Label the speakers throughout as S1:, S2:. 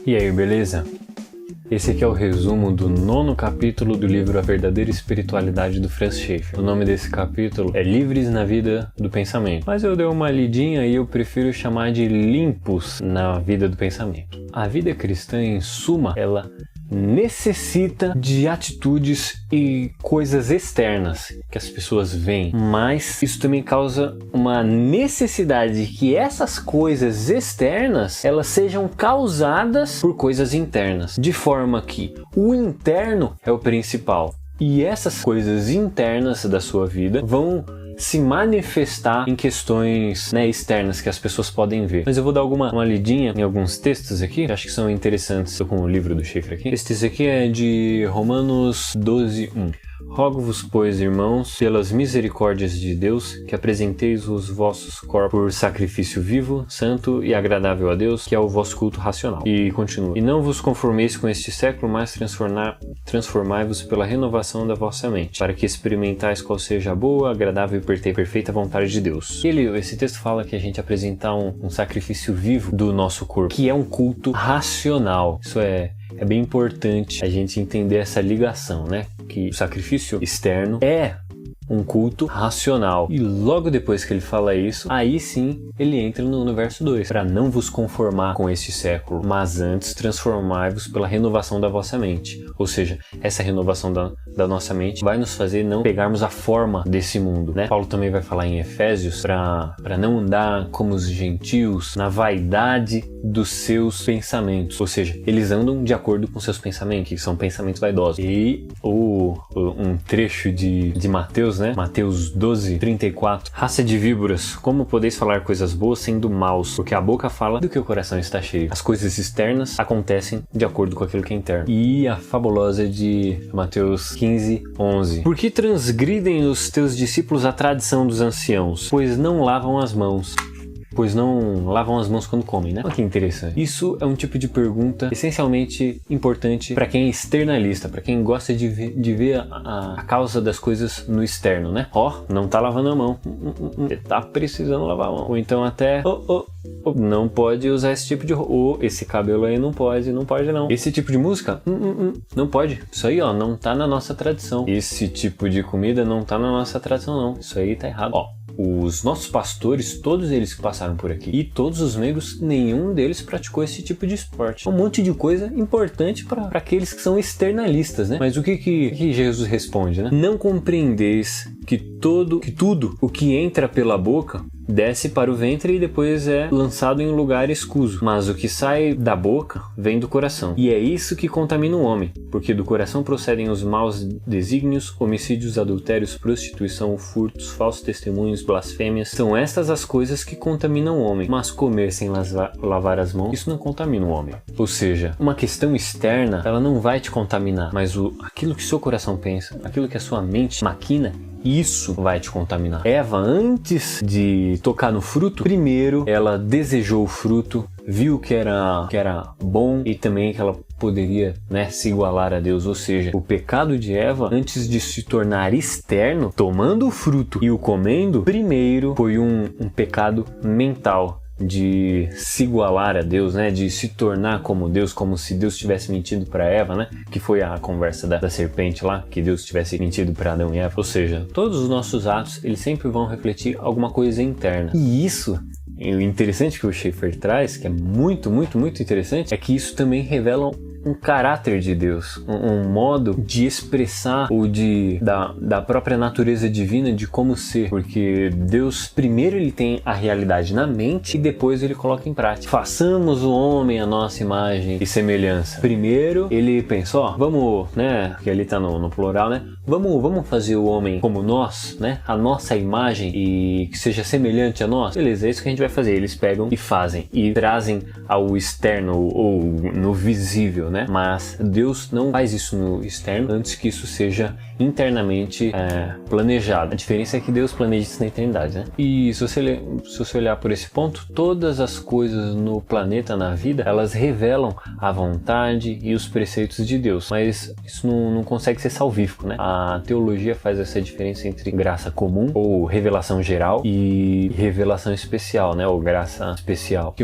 S1: E aí, beleza? Esse aqui é o resumo do 9º capítulo do livro A Verdadeira Espiritualidade do Franz Schaeffer. O nome desse capítulo é Livres na Vida do Pensamento, mas eu dei uma lidinha e eu prefiro chamar de Limpos na Vida do Pensamento. A vida cristã, em suma, ela necessita de atitudes e coisas externas que as pessoas veem, mas isso também causa uma necessidade de que essas coisas externas elas sejam causadas por coisas internas, de forma que o interno é o principal e essas coisas internas da sua vida vão se manifestar em questões externas que as pessoas podem ver. Mas eu vou dar uma lidinha em alguns textos aqui, que acho que são interessantes. Estou com o livro do Schaeffer aqui. Esse texto aqui é de Romanos 12:1. Rogo-vos, pois, irmãos, pelas misericórdias de Deus, que apresenteis os vossos corpos por sacrifício vivo, santo e agradável a Deus, que é o vosso culto racional. E continua. E não vos conformeis com este século, mas transformai-vos pela renovação da vossa mente, para que experimentais qual seja a boa, agradável e perfeita vontade de Deus. Esse texto fala que a gente apresentar um sacrifício vivo do nosso corpo, que é um culto racional. Isso é bem importante a gente entender essa ligação, que o sacrifício externo é um culto racional. E logo depois que ele fala isso, aí sim ele entra no verso 2. Para não vos conformar com este século, mas antes transformai-vos pela renovação da vossa mente. Ou seja, essa renovação da nossa mente vai nos fazer não pegarmos a forma desse mundo, Paulo também vai falar em Efésios para não andar como os gentios na vaidade dos seus pensamentos. Ou seja, eles andam de acordo com seus pensamentos, que são pensamentos vaidosos. E um trecho de Mateus, Mateus 12:34. Raça de víboras, como podeis falar coisas boas sendo maus? Porque a boca fala do que o coração está cheio. As coisas externas acontecem de acordo com aquilo que é interno. E a fabulosa de Mateus 15:11. Por que transgridem os teus discípulos a tradição dos anciãos? Pois não lavam as mãos quando comem, Olha que interessante. Isso é um tipo de pergunta essencialmente importante para quem é externalista, para quem gosta de ver a causa das coisas no externo, não tá lavando a mão, você tá precisando lavar a mão. Ou então até, não pode usar esse tipo de roupa, esse cabelo aí não pode não. Esse tipo de música, não pode. Isso aí, não tá na nossa tradição. Esse tipo de comida não tá na nossa tradição, não. Isso aí tá errado. Os nossos pastores, todos eles que passaram por aqui, e todos os membros, nenhum deles praticou esse tipo de esporte. Um monte de coisa importante para aqueles que são externalistas, Mas o que Jesus responde, Não compreendeis que tudo o que entra pela boca desce para o ventre e depois é lançado em um lugar escuso. Mas o que sai da boca vem do coração. E é isso que contamina o homem, porque do coração procedem os maus desígnios, homicídios, adultérios, prostituição, furtos, falsos testemunhos, blasfêmias. São estas as coisas que contaminam o homem. Mas comer sem lavar as mãos, isso não contamina o homem. Ou seja, uma questão externa, ela não vai te contaminar, mas aquilo que seu coração pensa, aquilo que a sua mente maquina, isso vai te contaminar. Eva, antes de tocar no fruto, primeiro ela desejou o fruto, viu que era bom e também que ela poderia se igualar a Deus. Ou seja, o pecado de Eva, antes de se tornar externo, tomando o fruto e o comendo, primeiro foi um pecado mental, de se igualar a Deus, de se tornar como Deus, como se Deus tivesse mentido para Eva, que foi a conversa da serpente lá, que Deus tivesse mentido para Adão e Eva. Ou seja, todos os nossos atos, eles sempre vão refletir alguma coisa interna. E isso, o interessante que o Schaeffer traz, que é muito, muito, muito interessante, é que isso também revela um caráter de Deus, um modo de expressar ou da própria natureza divina de como ser, porque Deus primeiro ele tem a realidade na mente e depois ele coloca em prática. Façamos o homem a nossa imagem e semelhança. Primeiro ele pensou, vamos, que ali tá no plural, vamos fazer o homem como nós, a nossa imagem e que seja semelhante a nós. Beleza, é isso que a gente vai fazer. Eles pegam e fazem e trazem ao externo ou no visível, né? Mas Deus não faz isso no externo antes que isso seja internamente planejado. A diferença é que Deus planeja isso na eternidade, né? E se você olhar por esse ponto, todas as coisas no planeta, na vida, elas revelam a vontade e os preceitos de Deus, mas isso não consegue ser salvífico, né? A teologia faz essa diferença entre graça comum ou revelação geral e revelação especial, né? Ou graça especial. Que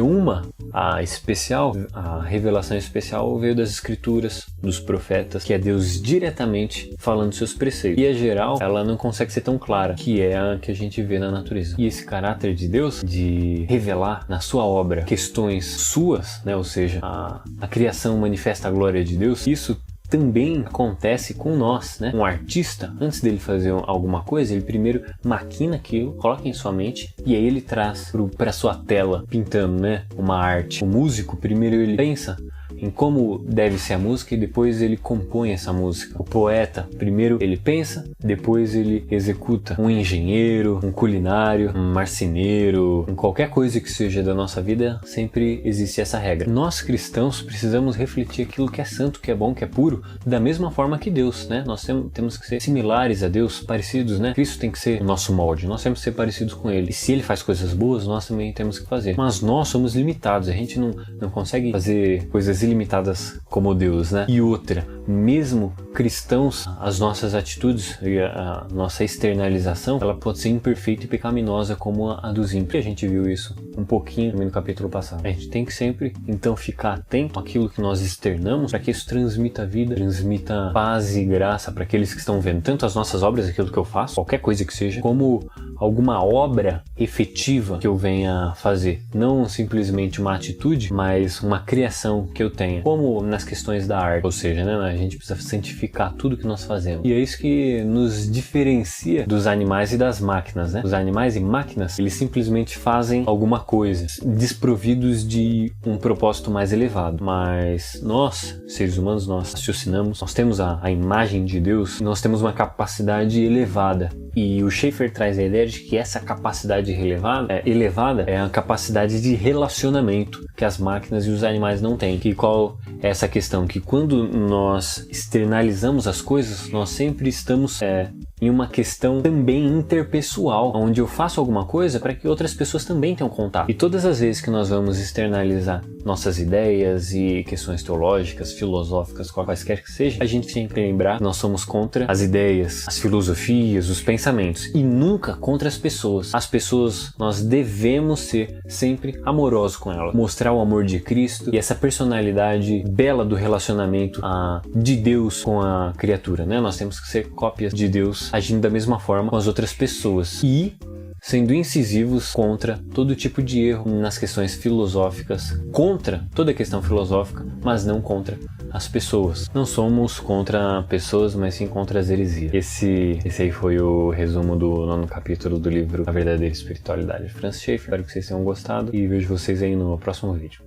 S1: a revelação especial veio das escrituras, dos profetas, que é Deus diretamente falando seus preceitos. E a geral, ela não consegue ser tão clara, que é a que a gente vê na natureza. E esse caráter de Deus, de revelar na sua obra questões suas, né? Ou seja, a criação manifesta a glória de Deus, isso também acontece com nós, né? Um artista, antes dele fazer alguma coisa, ele primeiro maquina aquilo, coloca em sua mente e aí ele traz para sua tela, pintando, né? Uma arte. O músico, primeiro ele pensa em como deve ser a música e depois ele compõe essa música. O poeta, primeiro ele pensa, depois ele executa. Um engenheiro, um culinário, um marceneiro, qualquer coisa que seja da nossa vida, sempre existe essa regra. Nós cristãos precisamos refletir aquilo que é santo, que é bom, que é puro, da mesma forma que Deus, né? Nós temos que ser similares a Deus, parecidos, né? Cristo tem que ser o nosso molde, nós temos que ser parecidos com Ele. E se Ele faz coisas boas, nós também temos que fazer. Mas nós somos limitados, a gente não consegue fazer coisas ilimitadas como Deus, né? E outra, mesmo cristãos, as nossas atitudes e a nossa externalização, ela pode ser imperfeita e pecaminosa como a dos ímpios. E a gente viu isso um pouquinho no capítulo passado. A gente tem que sempre, então, ficar atento àquilo que nós externamos, para que isso transmita vida, transmita paz e graça para aqueles que estão vendo, tanto as nossas obras, aquilo que eu faço, qualquer coisa que seja, como alguma obra efetiva que eu venha fazer. Não simplesmente uma atitude, mas uma criação que eu tenha. Como nas questões da arte, ou seja, né, a gente precisa santificar tudo que nós fazemos. E é isso que nos diferencia dos animais e das máquinas, né? Os animais e máquinas, eles simplesmente fazem alguma coisa, desprovidos de um propósito mais elevado. Mas nós, seres humanos, nós raciocinamos, nós temos a imagem de Deus, nós temos uma capacidade elevada. E o Schaeffer traz a ideia de que essa capacidade elevada é a capacidade de relacionamento que as máquinas e os animais não têm. Que qual é essa questão? Que quando nós externalizamos as coisas, nós sempre estamos em uma questão também interpessoal, onde eu faço alguma coisa para que outras pessoas também tenham contato. E todas as vezes que nós vamos externalizar nossas ideias e questões teológicas, filosóficas, quaisquer que seja, a gente tem que lembrar que nós somos contra as ideias, as filosofias, os pensamentos e nunca contra as pessoas. As pessoas, nós devemos ser sempre amorosos com elas, mostrar o amor de Cristo e essa personalidade bela do relacionamento de Deus com a criatura, né? Nós temos que ser cópias de Deus, agindo da mesma forma com as outras pessoas e sendo incisivos contra todo tipo de erro nas questões filosóficas, contra toda a questão filosófica, mas não contra as pessoas. Não somos contra pessoas, mas sim contra as heresias. Esse aí foi o resumo do 9º capítulo do livro A Verdadeira Espiritualidade de Francis Schaeffer. Espero que vocês tenham gostado e vejo vocês aí no próximo vídeo.